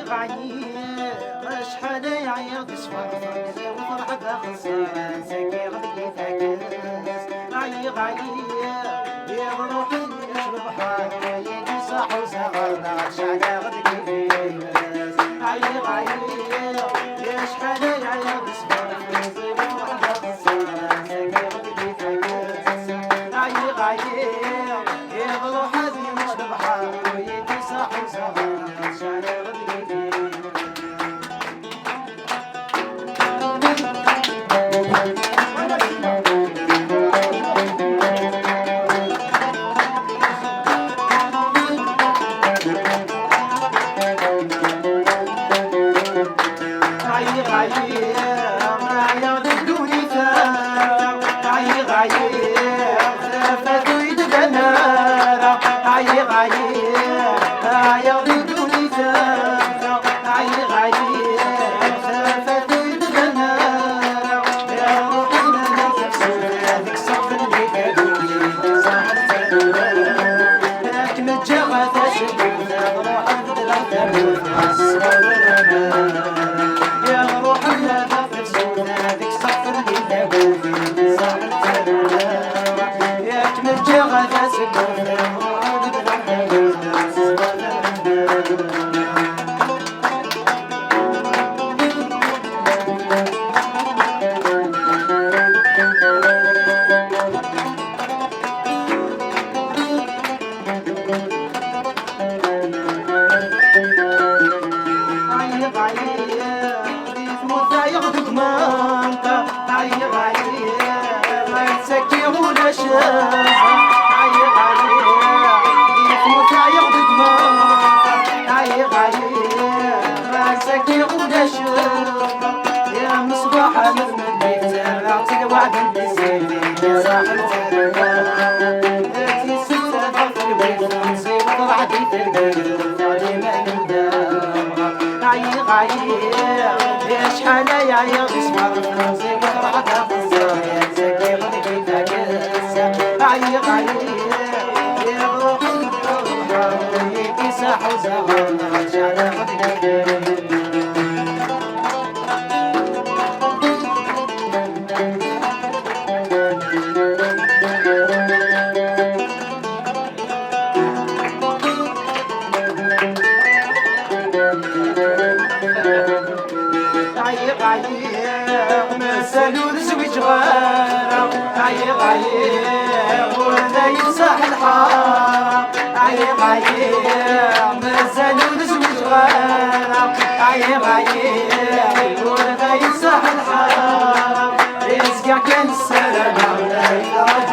غايي شحال يعيط يصفر فرقلي وفرحة خلصان ساكي غدقي فاكس غايي يروحي يشرب حار ويجي صاح وصغرنا شحال غدقي فاكس غايي شحال يعيط يصفر فرقلي وفرحة خلصان ساكي غدقي فاكس غايي يروح يشرب حار ويجي صاح وصغرنا شحال غدقي يا مصباح مثل البيت بعطيك وعد الزين يا صاحب تي ستة ضغط البيت نصيب طلعتي في البيت فاضي ما غايي يا شحال يا غصمر نصيب طلعتها في الزين ساكي غدقي فاكس غايي يا روحي يجي ساح وزغرنا شحال غدقي مسالو الزوج غارة غايي ولا يصح الحارة غايي مسالو الزوج غارة غايي ولا يصح الحارة رزقك كان السلامة